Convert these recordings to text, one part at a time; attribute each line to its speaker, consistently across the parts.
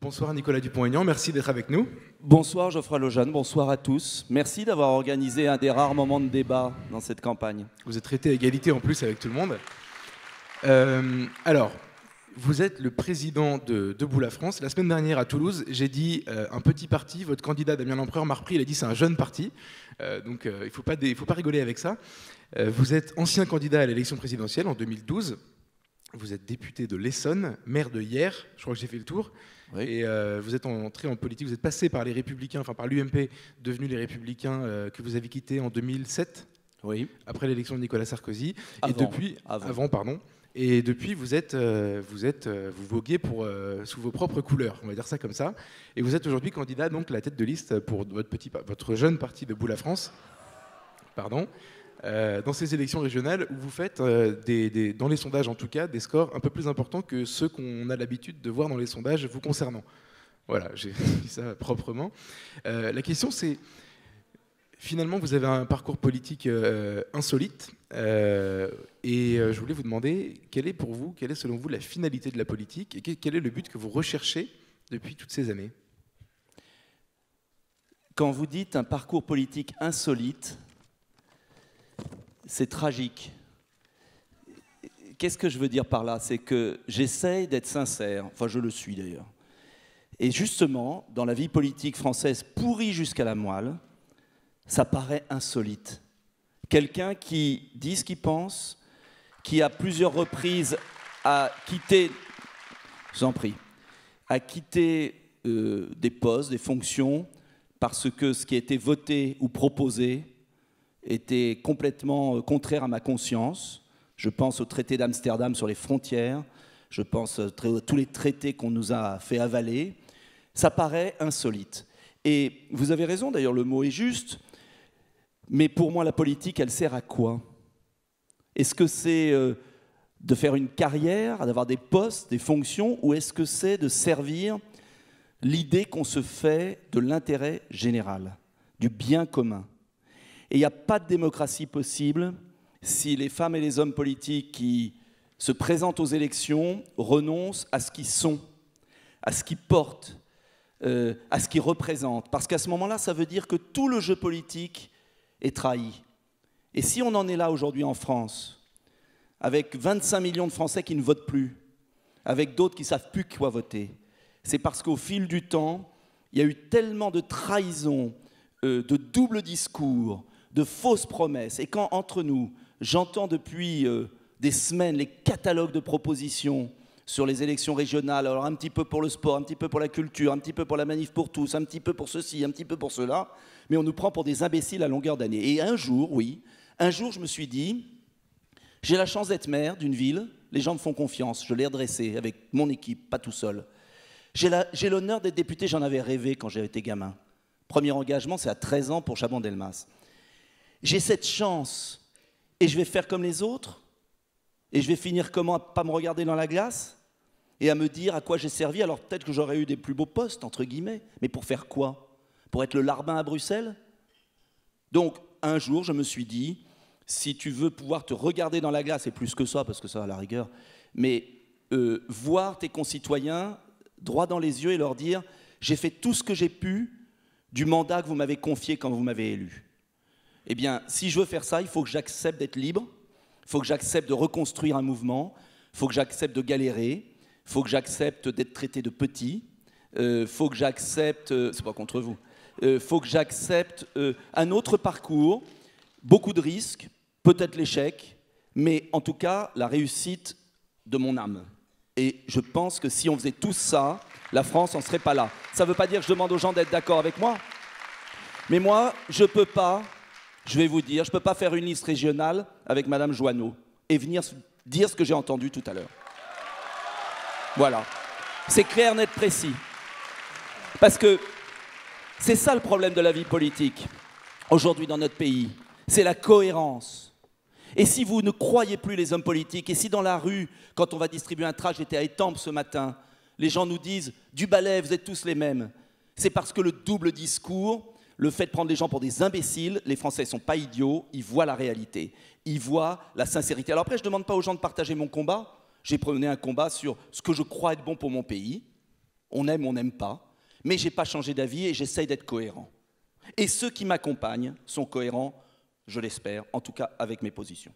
Speaker 1: Bonsoir Nicolas Dupont-Aignan, merci d'être avec nous.
Speaker 2: Bonsoir Geoffroy Lejeune, bonsoir à tous. Merci d'avoir organisé un des rares moments de débat dans cette campagne.
Speaker 1: Vous êtes traité à égalité en plus avec tout le monde. Alors, vous êtes le président de Debout la France. La semaine dernière à Toulouse, j'ai dit un petit parti, votre candidat Damien Lempereur m'a repris, il a dit c'est un jeune parti. Donc il ne faut pas rigoler avec ça. Vous êtes ancien candidat à l'élection présidentielle en 2012. Vous êtes député de l'Essonne, maire de Hyères, je crois que j'ai fait le tour. Oui. Et vous êtes entré en politique, vous êtes passé par les Républicains, enfin par l'UMP, devenu les Républicains que vous avez quittés en 2007,
Speaker 2: oui.
Speaker 1: Après l'élection de Nicolas Sarkozy.
Speaker 2: Avant,
Speaker 1: pardon. Et depuis, vous voguez sous vos propres couleurs, on va dire ça comme ça. Et vous êtes aujourd'hui candidat donc à la tête de liste pour votre jeune parti Debout la France. Pardon. Dans ces élections régionales où vous faites, dans les sondages en tout cas, des scores un peu plus importants que ceux qu'on a l'habitude de voir dans les sondages vous concernant. Voilà, j'ai dit ça proprement. La question c'est, finalement vous avez un parcours politique insolite et je voulais vous demander quelle est selon vous la finalité de la politique et quel est le but que vous recherchez depuis toutes ces années?
Speaker 2: Quand vous dites un parcours politique insolite, c'est tragique. Qu'est-ce que je veux dire par là? C'est que j'essaye d'être sincère, enfin je le suis d'ailleurs. Et justement, dans la vie politique française pourrie jusqu'à la moelle, ça paraît insolite. Quelqu'un qui dit ce qu'il pense, qui à plusieurs reprises a quitté, j'en prie, a quitté des postes, des fonctions, parce que ce qui a été voté ou proposé était complètement contraire à ma conscience. Je pense au traité d'Amsterdam sur les frontières, je pense à tous les traités qu'on nous a fait avaler. Ça paraît insolite. Et vous avez raison, d'ailleurs, le mot est juste, mais pour moi, la politique, elle sert à quoi? Est-ce que c'est de faire une carrière, d'avoir des postes, des fonctions, ou est-ce que c'est de servir l'idée qu'on se fait de l'intérêt général, du bien commun? Et il n'y a pas de démocratie possible si les femmes et les hommes politiques qui se présentent aux élections renoncent à ce qu'ils sont, à ce qu'ils portent, à ce qu'ils représentent. Parce qu'à ce moment-là, ça veut dire que tout le jeu politique est trahi. Et si on en est là aujourd'hui en France, avec 25 millions de Français qui ne votent plus, avec d'autres qui ne savent plus quoi voter, c'est parce qu'au fil du temps, il y a eu tellement de trahisons, de double discours, de fausses promesses. Et quand, entre nous, j'entends depuis des semaines les catalogues de propositions sur les élections régionales, alors un petit peu pour le sport, un petit peu pour la culture, un petit peu pour la manif pour tous, un petit peu pour ceci, un petit peu pour cela, mais on nous prend pour des imbéciles à longueur d'année. Et un jour, je me suis dit, j'ai la chance d'être maire d'une ville, les gens me font confiance, je l'ai redressé avec mon équipe, pas tout seul. J'ai l'honneur d'être député, j'en avais rêvé quand j'ai été gamin. Premier engagement, c'est à 13 ans pour Chaban-Delmas. J'ai cette chance, et je vais faire comme les autres, et je vais finir comment, à ne pas me regarder dans la glace, et à me dire à quoi j'ai servi. Alors peut-être que j'aurais eu des plus beaux postes, entre guillemets, mais pour faire quoi? Pour être le larbin à Bruxelles? Donc, un jour, je me suis dit, si tu veux pouvoir te regarder dans la glace, et plus que ça, parce que ça, à la rigueur, mais voir tes concitoyens droit dans les yeux et leur dire, j'ai fait tout ce que j'ai pu du mandat que vous m'avez confié quand vous m'avez élu. Eh bien, si je veux faire ça, il faut que j'accepte d'être libre, il faut que j'accepte de reconstruire un mouvement, il faut que j'accepte de galérer, il faut que j'accepte d'être traité de petit, il faut que j'accepte, c'est pas contre vous, il faut que j'accepte un autre parcours, beaucoup de risques, peut-être l'échec, mais en tout cas, la réussite de mon âme. Et je pense que si on faisait tout ça, la France n'en serait pas là. Ça ne veut pas dire que je demande aux gens d'être d'accord avec moi, mais moi, je ne peux pas... Je vais vous dire, je ne peux pas faire une liste régionale avec Madame Joanneau et venir dire ce que j'ai entendu tout à l'heure. Voilà. C'est clair, net, précis. Parce que c'est ça le problème de la vie politique aujourd'hui dans notre pays. C'est la cohérence. Et si vous ne croyez plus les hommes politiques, et si dans la rue, quand on va distribuer un tract, j'étais à Étampes ce matin, les gens nous disent « du balai, vous êtes tous les mêmes », c'est parce que le double discours... Le fait de prendre les gens pour des imbéciles, les Français ne sont pas idiots, ils voient la réalité, ils voient la sincérité. Alors après, je ne demande pas aux gens de partager mon combat, j'ai mené un combat sur ce que je crois être bon pour mon pays, On aime, on n'aime pas. Mais je n'ai pas changé d'avis et j'essaye d'être cohérent. Et ceux qui m'accompagnent sont cohérents, je l'espère, en tout cas avec mes positions.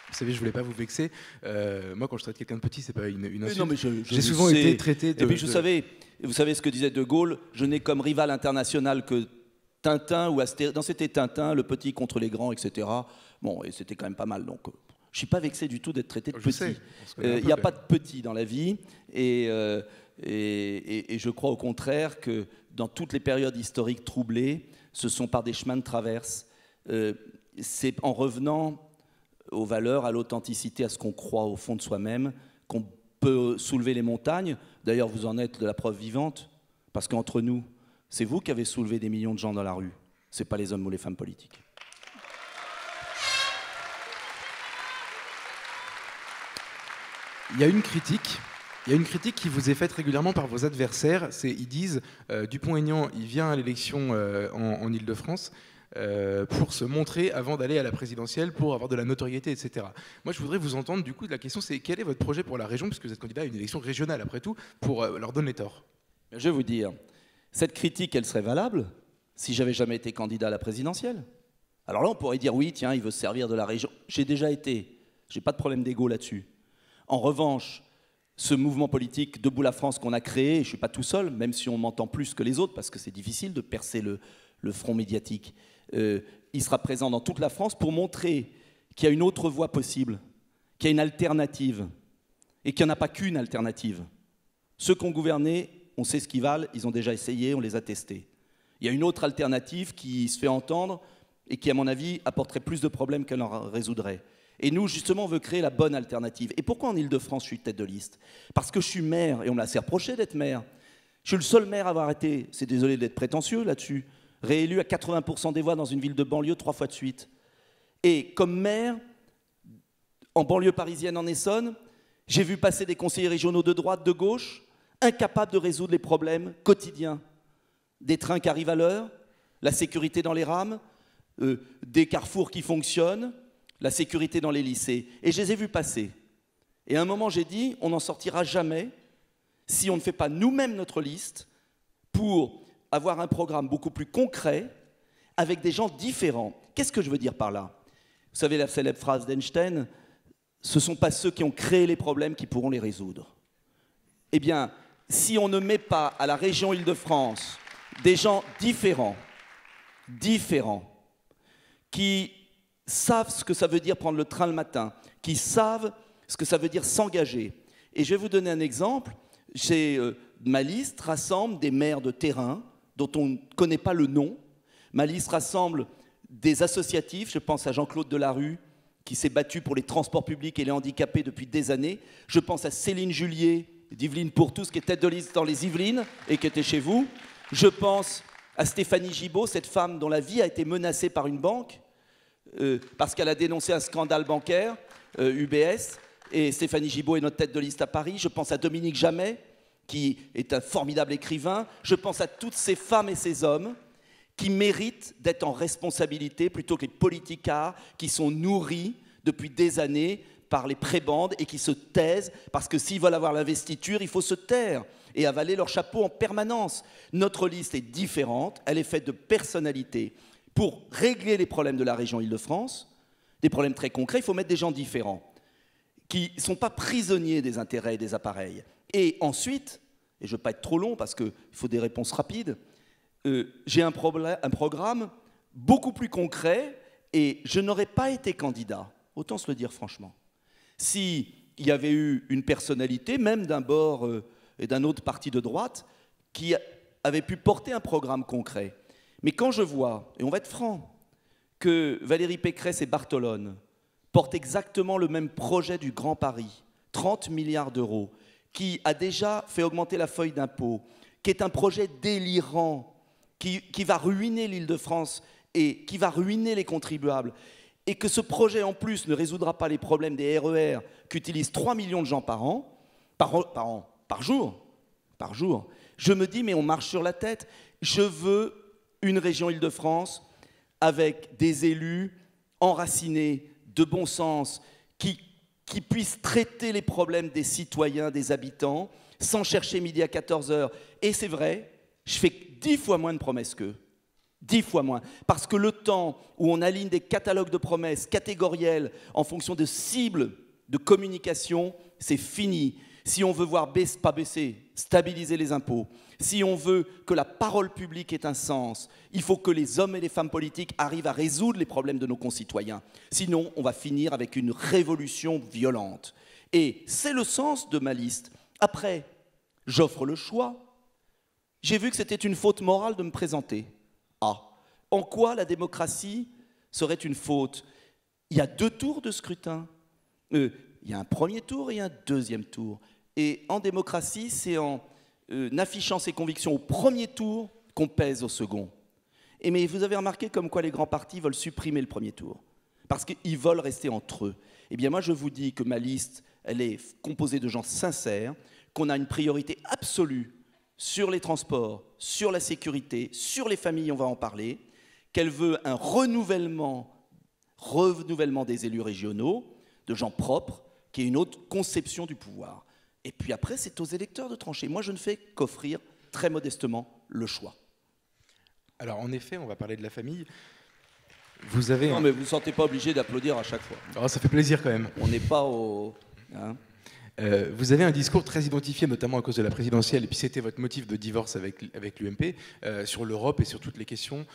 Speaker 1: Vous savez, je voulais pas vous vexer. Moi, quand je traite quelqu'un de petit, c'est pas une insulte.
Speaker 2: Non, mais
Speaker 1: j'ai souvent été traité de...
Speaker 2: Et puis, vous savez ce que disait De Gaulle, je n'ai comme rival international que Tintin ou Astérix. Non, c'était Tintin, le petit contre les grands, etc. Bon, et c'était quand même pas mal. Donc, je suis pas vexé du tout d'être traité de petit. Il n'y a pas de petit dans la vie. Et je crois au contraire que dans toutes les périodes historiques troublées, ce sont par des chemins de traverse. C'est en revenant aux valeurs, à l'authenticité, à ce qu'on croit au fond de soi-même, qu'on peut soulever les montagnes. D'ailleurs, vous en êtes de la preuve vivante, parce qu'entre nous, c'est vous qui avez soulevé des millions de gens dans la rue, c'est pas les hommes ou les femmes politiques.
Speaker 1: Il y a une critique qui vous est faite régulièrement par vos adversaires. Ils disent Dupont-Aignan, il vient à l'élection en Île-de-France pour se montrer avant d'aller à la présidentielle, pour avoir de la notoriété, etc. Moi, je voudrais vous entendre, du coup, la question c'est quel est votre projet pour la région, puisque vous êtes candidat à une élection régionale, après tout, pour leur donner tort.
Speaker 2: Je vais vous dire, cette critique, elle serait valable si j'avais jamais été candidat à la présidentielle. Alors là, on pourrait dire, oui, tiens, il veut se servir de la région. J'ai déjà été, j'ai pas de problème d'ego là-dessus. En revanche, ce mouvement politique Debout la France qu'on a créé, je ne suis pas tout seul, même si on m'entend plus que les autres, parce que c'est difficile de percer le front médiatique, il sera présent dans toute la France pour montrer qu'il y a une autre voie possible, qu'il y a une alternative, et qu'il n'y en a pas qu'une alternative. Ceux qui ont gouverné, on sait ce qu'ils valent, ils ont déjà essayé, on les a testés. Il y a une autre alternative qui se fait entendre et qui, à mon avis, apporterait plus de problèmes qu'elle en résoudrait. Et nous, justement, on veut créer la bonne alternative. Et pourquoi en Île-de-France, je suis tête de liste? Parce que je suis maire, et on me l'a assez reproché d'être maire. Je suis le seul maire à avoir été, c'est désolé d'être prétentieux là-dessus, réélu à 80% des voix dans une ville de banlieue 3 fois de suite. Et comme maire, en banlieue parisienne, en Essonne, j'ai vu passer des conseillers régionaux de droite, de gauche, incapables de résoudre les problèmes quotidiens. Des trains qui arrivent à l'heure, la sécurité dans les rames, des carrefours qui fonctionnent, la sécurité dans les lycées. Et je les ai vus passer. Et à un moment, j'ai dit, on n'en sortira jamais si on ne fait pas nous-mêmes notre liste pour avoir un programme beaucoup plus concret avec des gens différents. Qu'est-ce que je veux dire par là? Vous savez la célèbre phrase d'Einstein, ce ne sont pas ceux qui ont créé les problèmes qui pourront les résoudre. Eh bien, si on ne met pas à la région Île-de-France des gens différents, qui savent ce que ça veut dire prendre le train le matin, qui savent ce que ça veut dire s'engager. Et je vais vous donner un exemple. Ma liste rassemble des maires de terrain dont on ne connaît pas le nom. Ma liste rassemble des associatifs. Je pense à Jean-Claude Delarue, qui s'est battu pour les transports publics et les handicapés depuis des années. Je pense à Céline Julier, d'Yvelines pour tous, qui est tête de liste dans les Yvelines et qui était chez vous. Je pense à Stéphanie Gibault, cette femme dont la vie a été menacée par une banque parce qu'elle a dénoncé un scandale bancaire, UBS, et Stéphanie Gibault est notre tête de liste à Paris. Je pense à Dominique Jamais, qui est un formidable écrivain. Je pense à toutes ces femmes et ces hommes qui méritent d'être en responsabilité plutôt que les politicards qui sont nourris depuis des années par les prébendes et qui se taisent parce que s'ils veulent avoir l'investiture, il faut se taire et avaler leur chapeau en permanence. Notre liste est différente, elle est faite de personnalités. Pour régler les problèmes de la région Île-de-France, des problèmes très concrets, il faut mettre des gens différents, qui ne sont pas prisonniers des intérêts et des appareils. Et ensuite, et je ne veux pas être trop long parce qu'il faut des réponses rapides, j'ai un programme beaucoup plus concret et je n'aurais pas été candidat, autant se le dire franchement, s'il y avait eu une personnalité, même d'un bord et d'un autre parti de droite, qui avait pu porter un programme concret. Mais quand je vois, et on va être franc, que Valérie Pécresse et Barthelone portent exactement le même projet du Grand Paris, 30 milliards d'euros, qui a déjà fait augmenter la feuille d'impôt, qui est un projet délirant, qui va ruiner l'Île-de-France et qui va ruiner les contribuables, et que ce projet en plus ne résoudra pas les problèmes des RER qu'utilisent 3 millions de gens par jour, je me dis mais on marche sur la tête. Je veux une région Île-de-France avec des élus enracinés de bon sens, qui puisse traiter les problèmes des citoyens, des habitants, sans chercher midi à 14 h. Et c'est vrai, je fais 10 fois moins de promesses qu'eux. 10 fois moins. Parce que le temps où on aligne des catalogues de promesses catégorielles en fonction de cibles de communication, c'est fini. Si on veut voir stabiliser les impôts, si on veut que la parole publique ait un sens, il faut que les hommes et les femmes politiques arrivent à résoudre les problèmes de nos concitoyens. Sinon, on va finir avec une révolution violente. Et c'est le sens de ma liste. Après, j'offre le choix. J'ai vu que c'était une faute morale de me présenter. Ah, en quoi la démocratie serait une faute? Il y a 2 tours de scrutin. Il y a un premier tour et un deuxième tour. Et en démocratie, c'est en affichant ses convictions au premier tour qu'on pèse au second. Mais vous avez remarqué comme quoi les grands partis veulent supprimer le premier tour, parce qu'ils veulent rester entre eux. Eh bien moi je vous dis que ma liste, elle est composée de gens sincères, qu'on a une priorité absolue sur les transports, sur la sécurité, sur les familles, on va en parler, qu'elle veut un renouvellement des élus régionaux, de gens propres, qui ait une autre conception du pouvoir. Et puis après, c'est aux électeurs de trancher. Moi, je ne fais qu'offrir, très modestement, le choix.
Speaker 1: Alors, en effet, on va parler de la famille. Vous avez...
Speaker 2: Non, mais vous ne vous sentez pas obligé d'applaudir à chaque fois.
Speaker 1: Oh, ça fait plaisir quand même.
Speaker 2: On n'est pas au... Hein.
Speaker 1: Vous avez un discours très identifié, notamment à cause de la présidentielle, et puis c'était votre motif de divorce avec l'UMP, sur l'Europe et sur toutes les questions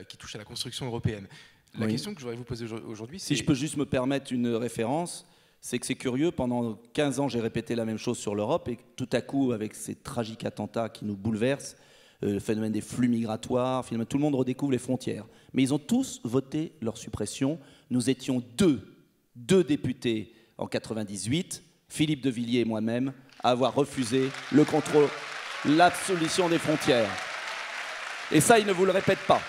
Speaker 1: qui touchent à la construction européenne. La question que je voudrais vous poser aujourd'hui, c'est...
Speaker 2: Si je peux juste me permettre une référence, c'est que c'est curieux, pendant 15 ans, j'ai répété la même chose sur l'Europe, et tout à coup, avec ces tragiques attentats qui nous bouleversent, le phénomène des flux migratoires, finalement, tout le monde redécouvre les frontières. Mais ils ont tous voté leur suppression. Nous étions deux députés en 98, Philippe de Villiers et moi-même, à avoir refusé le contrôle, l'absolution des frontières. Et ça, ils ne vous le répètent pas.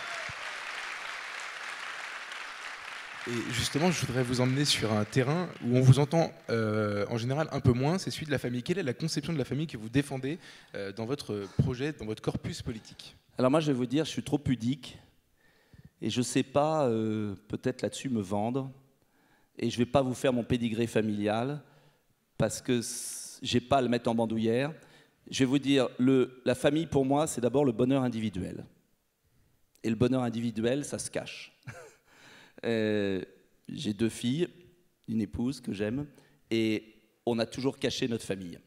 Speaker 1: Et justement, je voudrais vous emmener sur un terrain où on vous entend en général un peu moins, c'est celui de la famille. Quelle est la conception de la famille que vous défendez dans votre projet, dans votre corpus politique?
Speaker 2: Alors moi, je vais vous dire, je suis trop pudique et je ne sais pas, peut-être là-dessus, me vendre. Et je ne vais pas vous faire mon pédigré familial parce que je n'ai pas à le mettre en bandoulière. Je vais vous dire, la famille, pour moi, c'est d'abord le bonheur individuel. Et le bonheur individuel, ça se cache. J'ai 2 filles, une épouse que j'aime, et on a toujours caché notre famille.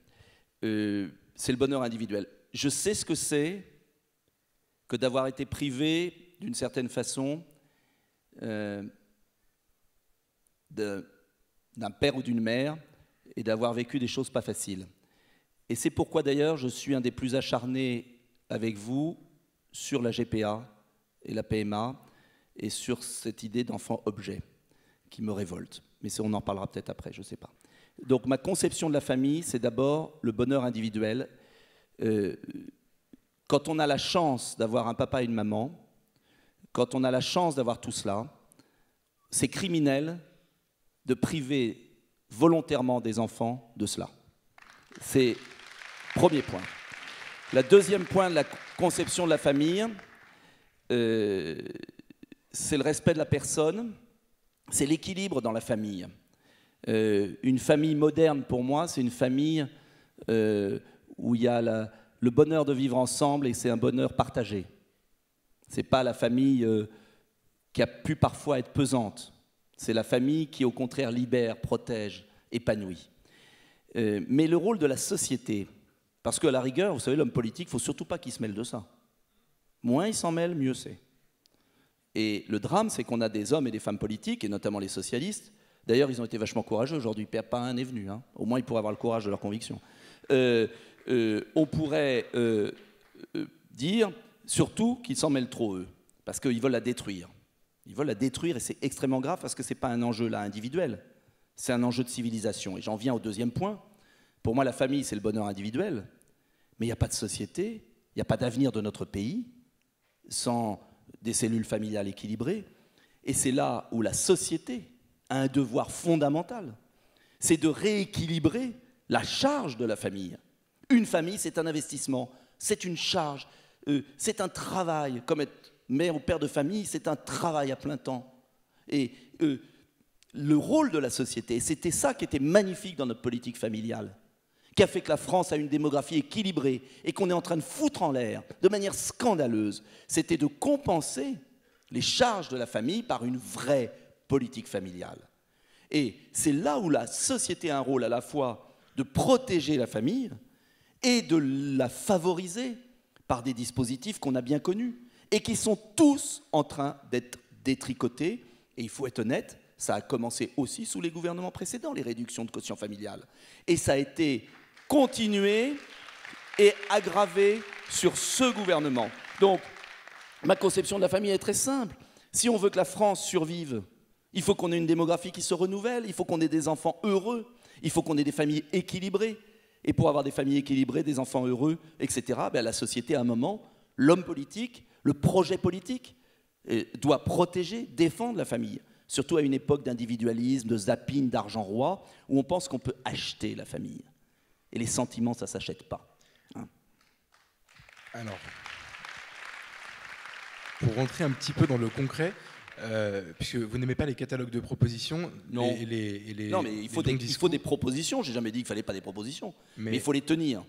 Speaker 2: C'est le bonheur individuel. Je sais ce que c'est que d'avoir été privé, d'une certaine façon, d'un père ou d'une mère, et d'avoir vécu des choses pas faciles. Et c'est pourquoi d'ailleurs je suis un des plus acharnés avec vous sur la GPA et la PMA, et sur cette idée d'enfant-objet qui me révolte. Mais on en parlera peut-être après, je ne sais pas. Donc ma conception de la famille, c'est d'abord le bonheur individuel. Quand on a la chance d'avoir un papa et une maman, quand on a la chance d'avoir tout cela, c'est criminel de priver volontairement des enfants de cela. C'est le premier point. Le deuxième point de la conception de la famille, c'est le respect de la personne, c'est l'équilibre dans la famille. Une famille moderne, pour moi, c'est une famille où il y a le bonheur de vivre ensemble et c'est un bonheur partagé. Ce n'est pas la famille qui a pu parfois être pesante. C'est la famille qui, au contraire, libère, protège, épanouit. Mais le rôle de la société, parce qu'à la rigueur, vous savez, l'homme politique, il ne faut surtout pas qu'il se mêle de ça. Moins il s'en mêle, mieux c'est. Et le drame, c'est qu'on a des hommes et des femmes politiques, et notamment les socialistes. D'ailleurs, ils ont été vachement courageux aujourd'hui. Pas un n'est venu. Hein. Au moins, ils pourraient avoir le courage de leurs convictions. On pourrait dire, surtout, qu'ils s'en mêlent trop, eux, parce qu'ils veulent la détruire. Ils veulent la détruire, et c'est extrêmement grave, parce que ce n'est pas un enjeu là individuel. C'est un enjeu de civilisation. Et j'en viens au deuxième point. Pour moi, la famille, c'est le bonheur individuel. Mais il n'y a pas de société, il n'y a pas d'avenir de notre pays sans des cellules familiales équilibrées. Et c'est là où la société a un devoir fondamental. C'est de rééquilibrer la charge de la famille. Une famille, c'est un investissement, c'est une charge, c'est un travail. Comme être mère ou père de famille, c'est un travail à plein temps. Et le rôle de la société. Et c'était ça qui était magnifique dans notre politique familiale, qui a fait que la France a une démographie équilibrée et qu'on est en train de foutre en l'air de manière scandaleuse. C'était de compenser les charges de la famille par une vraie politique familiale. Et c'est là où la société a un rôle à la fois de protéger la famille et de la favoriser par des dispositifs qu'on a bien connus et qui sont tous en train d'être détricotés. Et il faut être honnête, ça a commencé aussi sous les gouvernements précédents, les réductions de quotient familial. Et ça a été continué et aggravé sur ce gouvernement. Donc, ma conception de la famille est très simple. Si on veut que la France survive, il faut qu'on ait une démographie qui se renouvelle, il faut qu'on ait des enfants heureux, il faut qu'on ait des familles équilibrées. Et pour avoir des familles équilibrées, des enfants heureux, etc., ben la société, à un moment, l'homme politique, le projet politique, doit protéger, défendre la famille. Surtout à une époque d'individualisme, de zapping, d'argent roi, où on pense qu'on peut acheter la famille. Et les sentiments, ça ne s'achète pas. Hein.
Speaker 1: Alors, pour rentrer un petit peu dans le concret, puisque vous n'aimez pas les catalogues de propositions,
Speaker 2: non. Non, mais il faut des propositions. J'ai jamais dit qu'il ne fallait pas des propositions. Mais il faut les tenir.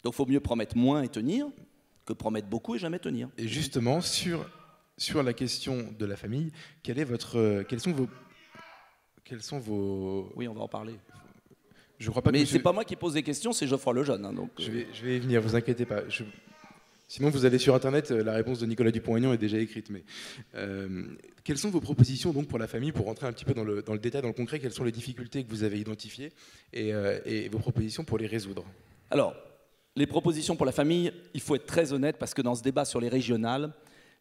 Speaker 2: Donc il faut mieux promettre moins et tenir que promettre beaucoup et jamais tenir.
Speaker 1: Et justement, sur la question de la famille, quels sont vos...
Speaker 2: Oui, on va en parler.
Speaker 1: Je crois pas.
Speaker 2: Mais c'est pas moi qui pose des questions, c'est Geoffroy Lejeune. Hein, donc,
Speaker 1: je vais y venir, vous inquiétez pas. Sinon, vous allez sur Internet, la réponse de Nicolas Dupont-Aignan est déjà écrite. Mais quelles sont vos propositions donc pour la famille, pour rentrer un petit peu dans le détail, dans le concret, quelles sont les difficultés que vous avez identifiées et vos propositions pour les résoudre?
Speaker 2: Alors, les propositions pour la famille, il faut être très honnête, parce que dans ce débat sur les régionales,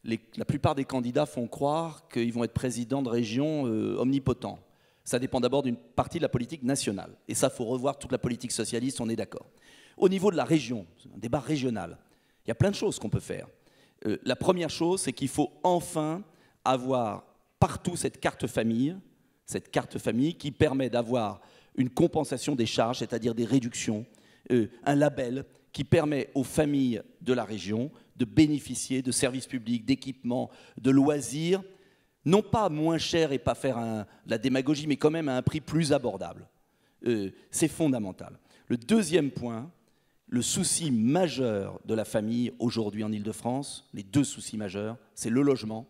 Speaker 2: la plupart des candidats font croire qu'ils vont être présidents de régions omnipotents. Ça dépend d'abord d'une partie de la politique nationale. Et ça, il faut revoir toute la politique socialiste, on est d'accord. Au niveau de la région, un débat régional, il y a plein de choses qu'on peut faire. La première chose, c'est qu'il faut enfin avoir partout cette carte famille qui permet d'avoir une compensation des charges, c'est-à-dire des réductions, un label qui permet aux familles de la région de bénéficier de services publics, d'équipements, de loisirs, non pas moins cher et pas faire la démagogie, mais quand même à un prix plus abordable. C'est fondamental. Le deuxième point, le souci majeur de la famille aujourd'hui en Île-de-France, les deux soucis majeurs, c'est le logement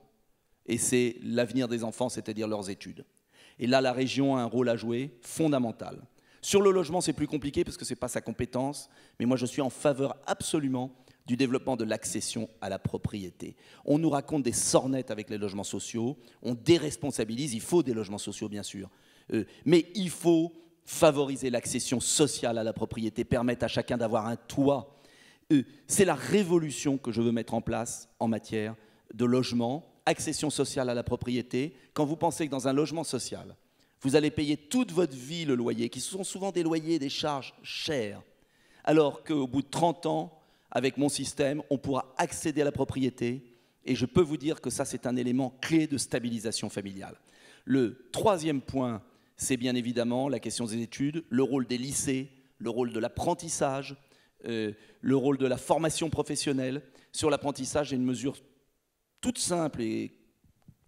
Speaker 2: et c'est l'avenir des enfants, c'est-à-dire leurs études. Et là, la région a un rôle à jouer fondamental. Sur le logement, c'est plus compliqué parce que ce n'est pas sa compétence, mais moi je suis en faveur absolument du développement de l'accession à la propriété. On nous raconte des sornettes avec les logements sociaux, on déresponsabilise, il faut des logements sociaux bien sûr, mais il faut favoriser l'accession sociale à la propriété, permettre à chacun d'avoir un toit. C'est la révolution que je veux mettre en place en matière de logement, accession sociale à la propriété. Quand vous pensez que dans un logement social, vous allez payer toute votre vie le loyer, qui sont souvent des loyers, des charges chères, alors qu'au bout de 30 ans, avec mon système, on pourra accéder à la propriété. Et je peux vous dire que ça, c'est un élément clé de stabilisation familiale. Le troisième point, c'est bien évidemment la question des études, le rôle des lycées, le rôle de l'apprentissage, le rôle de la formation professionnelle. Sur l'apprentissage, j'ai une mesure toute simple et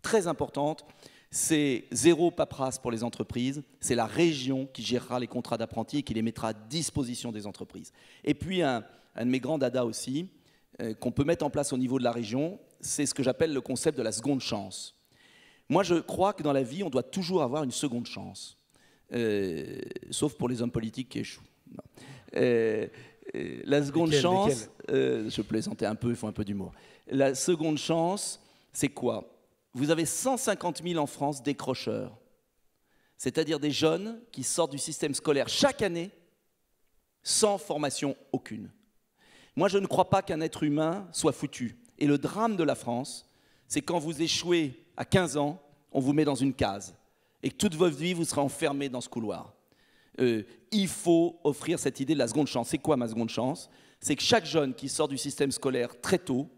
Speaker 2: très importante. C'est zéro paperasse pour les entreprises. C'est la région qui gérera les contrats d'apprentis et qui les mettra à disposition des entreprises. Et puis, un de mes grands dadas aussi, qu'on peut mettre en place au niveau de la région, c'est ce que j'appelle le concept de la seconde chance. Moi, je crois que dans la vie, on doit toujours avoir une seconde chance. Sauf pour les hommes politiques qui échouent. La seconde chance, je plaisantais un peu, il faut un peu d'humour. La seconde chance, c'est quoi? Vous avez 150 000 en France décrocheurs, c'est-à-dire des jeunes qui sortent du système scolaire chaque année sans formation aucune. Moi, je ne crois pas qu'un être humain soit foutu. Et le drame de la France, c'est quand vous échouez à 15 ans, on vous met dans une case. Et que toute votre vie, vous serez enfermé dans ce couloir. Il faut offrir cette idée de la seconde chance. C'est quoi ma seconde chance? C'est que chaque jeune qui sort du système scolaire très tôt,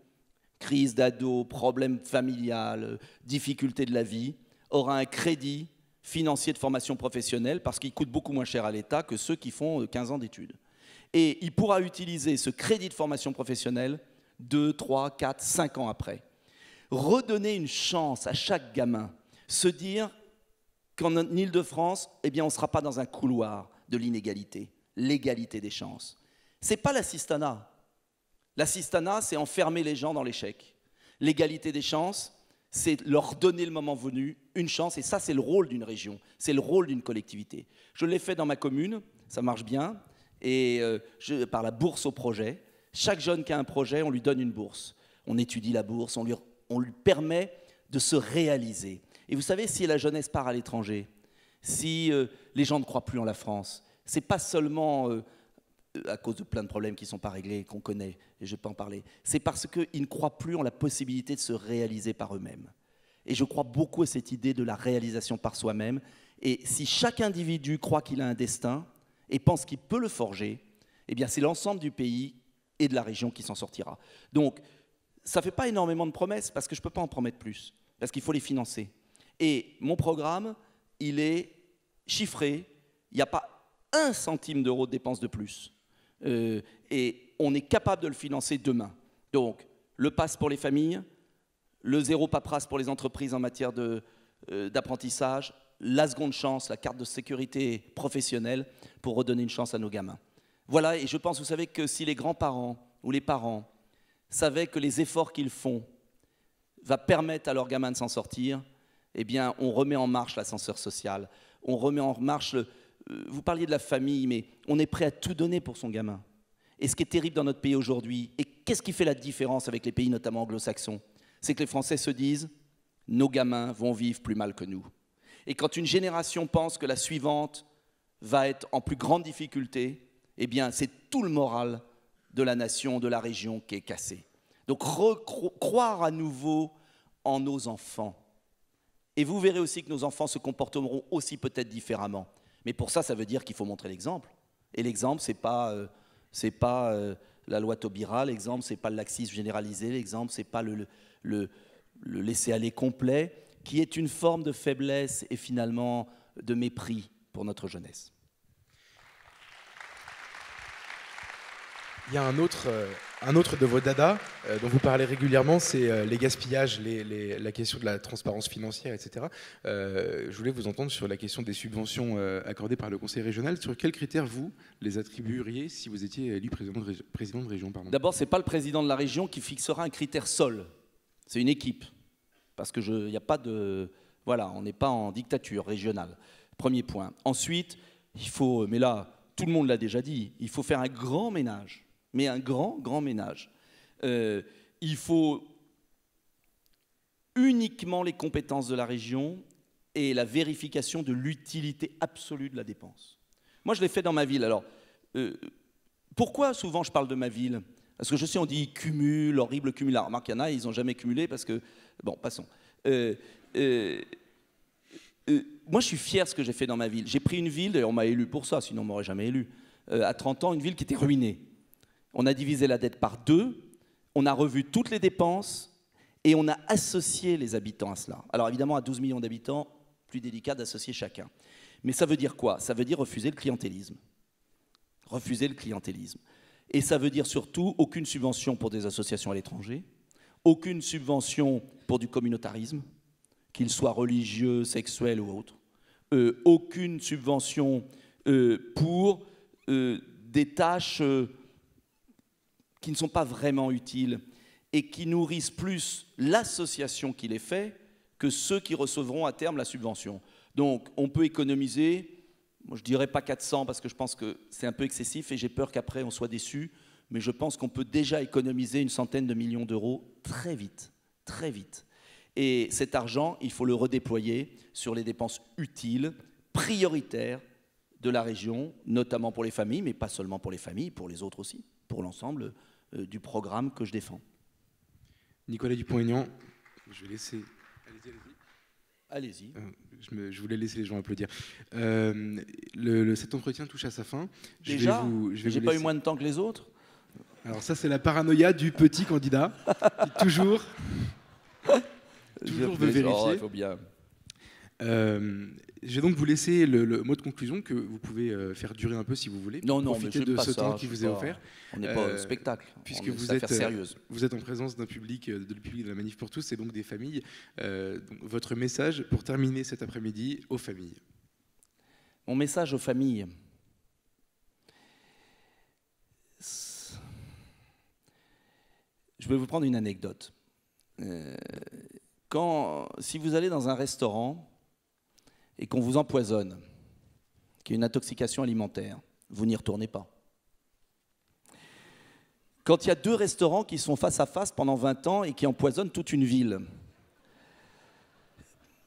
Speaker 2: crise d'ado, problème familial, difficulté de la vie, aura un crédit financier de formation professionnelle parce qu'il coûte beaucoup moins cher à l'État que ceux qui font 15 ans d'études. Et il pourra utiliser ce crédit de formation professionnelle 2, 3, 4, 5 ans après. Redonner une chance à chaque gamin, se dire qu'en Île-de-France, eh bien, on ne sera pas dans un couloir de l'inégalité, l'égalité des chances. Ce n'est pas l'assistanat. L'assistanat, c'est enfermer les gens dans l'échec. L'égalité des chances, c'est leur donner le moment venu une chance, et ça, c'est le rôle d'une région, c'est le rôle d'une collectivité. Je l'ai fait dans ma commune, ça marche bien, et par la bourse au projet. Chaque jeune qui a un projet, on lui donne une bourse. On étudie la bourse, on lui permet de se réaliser. Et vous savez, si la jeunesse part à l'étranger, si les gens ne croient plus en la France, c'est pas seulement à cause de plein de problèmes qui ne sont pas réglés, qu'on connaît, et je ne vais pas en parler, c'est parce qu'ils ne croient plus en la possibilité de se réaliser par eux-mêmes. Et je crois beaucoup à cette idée de la réalisation par soi-même. Et si chaque individu croit qu'il a un destin et pense qu'il peut le forger, eh bien c'est l'ensemble du pays et de la région qui s'en sortira. Donc, ça ne fait pas énormément de promesses, parce que je ne peux pas en promettre plus, parce qu'il faut les financer. Et mon programme, il est chiffré, il n'y a pas 1 centime d'euro de dépenses de plus. Et on est capable de le financer demain. Donc, le pass pour les familles, le zéro paperasse pour les entreprises en matière d'apprentissage, la seconde chance, la carte de sécurité professionnelle pour redonner une chance à nos gamins. Voilà, et je pense, vous savez, que si les grands-parents ou les parents savaient que les efforts qu'ils font va permettre à leurs gamins de s'en sortir, eh bien, on remet en marche l'ascenseur social, on remet en marche vous parliez de la famille, mais on est prêt à tout donner pour son gamin. Et ce qui est terrible dans notre pays aujourd'hui, et qu'est-ce qui fait la différence avec les pays notamment anglo-saxons, c'est que les Français se disent « nos gamins vont vivre plus mal que nous ». Et quand une génération pense que la suivante va être en plus grande difficulté, eh bien c'est tout le moral de la nation, de la région qui est cassé. Donc croire à nouveau en nos enfants. Et vous verrez aussi que nos enfants se comporteront aussi peut-être différemment. Mais pour ça, ça veut dire qu'il faut montrer l'exemple. Et l'exemple, ce n'est pas la loi Taubira, l'exemple, ce n'est pas le laxisme généralisé, l'exemple, ce n'est pas le laisser-aller complet, qui est une forme de faiblesse et finalement de mépris pour notre jeunesse.
Speaker 1: Il y a un autre de vos dadas dont vous parlez régulièrement, c'est les gaspillages, la question de la transparence financière, etc. Je voulais vous entendre sur la question des subventions accordées par le Conseil régional. Sur quels critères vous les attribueriez si vous étiez élu président de région?
Speaker 2: D'abord, ce n'est pas le président de la région qui fixera un critère seul. C'est une équipe. Parce qu'il n'y a pas de... Voilà, on n'est pas en dictature régionale. Premier point. Ensuite, il faut... Mais là, tout le monde l'a déjà dit, il faut faire un grand ménage. Mais un grand ménage. Il faut uniquement les compétences de la région et la vérification de l'utilité absolue de la dépense. Moi, je l'ai fait dans ma ville. Alors, pourquoi souvent je parle de ma ville? Parce que je sais, on dit cumul, horrible cumul. Alors, remarque, il y en a, ils n'ont jamais cumulé parce que... Bon, passons. Moi, je suis fier de ce que j'ai fait dans ma ville. J'ai pris une ville, d'ailleurs, on m'a élu pour ça, sinon on ne m'aurait jamais élu. À 30 ans, une ville qui était ruinée. On a divisé la dette par 2, on a revu toutes les dépenses et on a associé les habitants à cela. Alors évidemment, à 12 millions d'habitants, plus délicat d'associer chacun. Mais ça veut dire quoi? Ça veut dire refuser le clientélisme. Refuser le clientélisme. Et ça veut dire surtout aucune subvention pour des associations à l'étranger, aucune subvention pour du communautarisme, qu'il soit religieux, sexuel ou autre, aucune subvention pour des tâches... qui ne sont pas vraiment utiles et qui nourrissent plus l'association qui les fait que ceux qui recevront à terme la subvention. Donc, on peut économiser, moi je ne dirais pas 400 parce que je pense que c'est un peu excessif et j'ai peur qu'après on soit déçu, mais je pense qu'on peut déjà économiser une centaine de millions d'euros très vite, très vite. Et cet argent, il faut le redéployer sur les dépenses utiles, prioritaires de la région, notamment pour les familles, mais pas seulement pour les familles, pour les autres aussi, pour l'ensemble du programme que je défends.
Speaker 1: Nicolas Dupont-Aignan, je vais laisser...
Speaker 2: Allez-y.
Speaker 1: Je voulais laisser les gens applaudir. Cet entretien touche à sa fin.
Speaker 2: Déjà, j'ai pas eu moins de temps que les autres.
Speaker 1: Alors ça, c'est la paranoïa du petit candidat qui toujours veut vérifier.
Speaker 2: Il faut bien.
Speaker 1: Je vais donc vous laisser le mot de conclusion que vous pouvez faire durer un peu si vous voulez.
Speaker 2: Non,
Speaker 1: profiter de ce temps qui vous est offert.
Speaker 2: On n'est pas au spectacle,
Speaker 1: puisque vous êtes en présence d'un public, de la Manif pour tous, et donc des familles. Donc, votre message pour terminer cet après-midi aux familles.
Speaker 2: Mon message aux familles. Je vais vous prendre une anecdote. Si vous allez dans un restaurant et qu'on vous empoisonne, qu'il y a une intoxication alimentaire, vous n'y retournez pas. Quand il y a 2 restaurants qui sont face à face pendant 20 ans et qui empoisonnent toute une ville,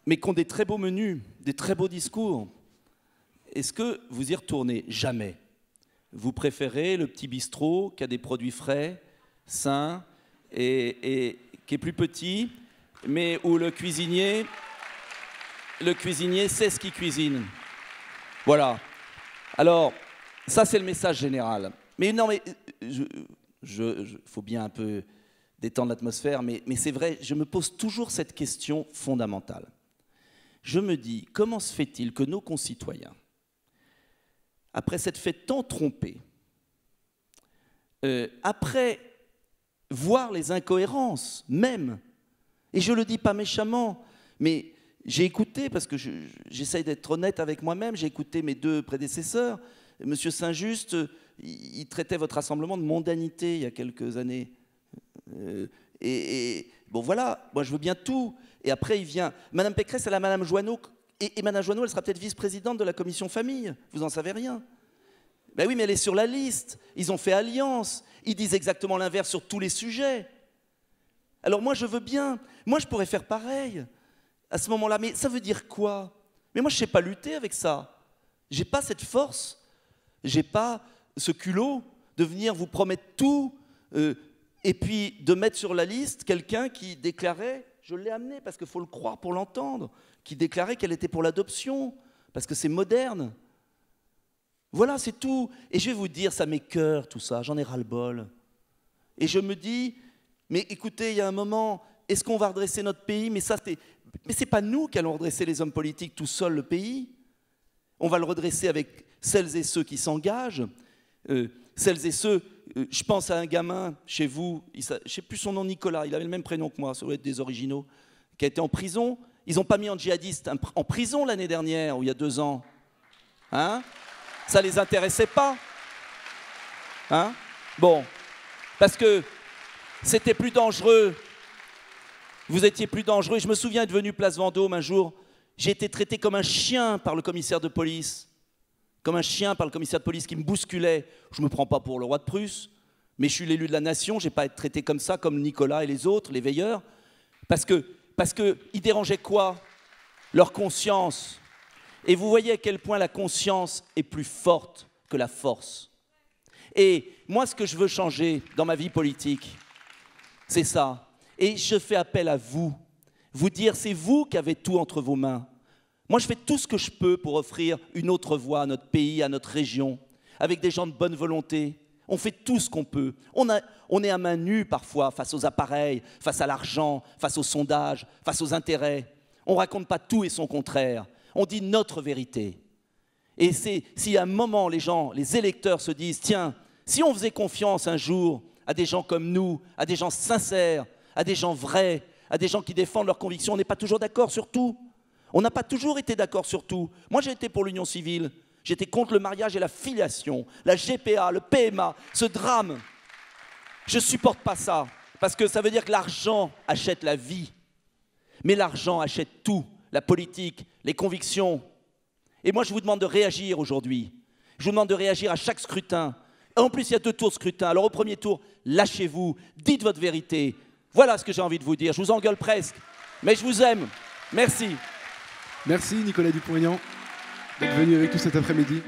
Speaker 2: mais qui ont des très beaux menus, des très beaux discours, est-ce que vous y retournez? Jamais. Vous préférez le petit bistrot qui a des produits frais, sains et qui est plus petit, mais où le cuisinier sait ce qu'il cuisine. Voilà. Alors, ça c'est le message général. Mais non, mais faut bien un peu détendre l'atmosphère, mais c'est vrai, je me pose toujours cette question fondamentale. Je me dis, comment se fait-il que nos concitoyens, après s'être fait tant tromper, après voir les incohérences même, et je ne le dis pas méchamment, mais j'ai écouté, parce que j'essaye d'être honnête avec moi-même, j'ai écouté mes 2 prédécesseurs. Monsieur Saint-Just, il traitait votre rassemblement de mondanité il y a quelques années. Bon voilà, moi je veux bien tout. Et après il vient, Madame Pécresse, elle a Madame Joanneau, et Madame Joanneau, elle sera peut-être vice-présidente de la commission famille, vous n'en savez rien. Ben oui, mais elle est sur la liste, ils ont fait alliance, ils disent exactement l'inverse sur tous les sujets. Alors moi je veux bien, moi je pourrais faire pareil à ce moment-là, mais ça veut dire quoi? Mais moi je ne sais pas lutter avec ça, j'ai pas cette force, j'ai pas ce culot de venir vous promettre tout et puis de mettre sur la liste quelqu'un qui déclarait, je l'ai amené parce qu'il faut le croire pour l'entendre, qui déclarait qu'elle était pour l'adoption, parce que c'est moderne. Voilà, c'est tout. Et je vais vous dire, ça m'écoeure tout ça, j'en ai ras-le-bol. Et je me dis, mais écoutez, il y a un moment, est-ce qu'on va redresser notre pays? Mais c'est pas nous qui allons redresser les hommes politiques tout seuls le pays. On va le redresser avec celles et ceux qui s'engagent, celles et ceux, je pense à un gamin chez vous, je ne sais plus son nom, Nicolas, il avait le même prénom que moi, ça doit être des originaux, qui a été en prison. Ils n'ont pas mis un djihadiste en prison l'année dernière, ou il y a 2 ans. Hein? Ça ne les intéressait pas. Hein? Bon, parce que c'était plus dangereux. Vous étiez plus dangereux. Je me souviens être venu place Vendôme un jour, j'ai été traité comme un chien par le commissaire de police. Comme un chien par le commissaire de police qui me bousculait. Je ne me prends pas pour le roi de Prusse, mais je suis l'élu de la nation, je n'ai pas à être traité comme ça, comme Nicolas et les autres, les veilleurs. Parce qu'ils dérangeaient quoi? Leur conscience. Et vous voyez à quel point la conscience est plus forte que la force. Et moi, ce que je veux changer dans ma vie politique, c'est ça. Et je fais appel à vous. Vous dire, c'est vous qui avez tout entre vos mains. Moi, je fais tout ce que je peux pour offrir une autre voie à notre pays, à notre région, avec des gens de bonne volonté. On fait tout ce qu'on peut. On est à main nue parfois face aux appareils, face à l'argent, face aux sondages, face aux intérêts. On ne raconte pas tout et son contraire. On dit notre vérité. Et si à un moment, les gens, les électeurs se disent, tiens, si on faisait confiance un jour à des gens comme nous, à des gens sincères, à des gens vrais, à des gens qui défendent leurs convictions, on n'est pas toujours d'accord sur tout. On n'a pas toujours été d'accord sur tout. Moi, j'ai été pour l'union civile. J'étais contre le mariage et la filiation, la GPA, le PMA, ce drame. Je ne supporte pas ça, parce que ça veut dire que l'argent achète la vie. Mais l'argent achète tout, la politique, les convictions. Et moi, je vous demande de réagir aujourd'hui. Je vous demande de réagir à chaque scrutin. En plus, il y a 2 tours de scrutin. Alors, au premier tour, lâchez-vous, dites votre vérité. Voilà ce que j'ai envie de vous dire. Je vous engueule presque, mais je vous aime. Merci.
Speaker 1: Merci Nicolas Dupont-Aignan d'être venu avec nous cet après-midi.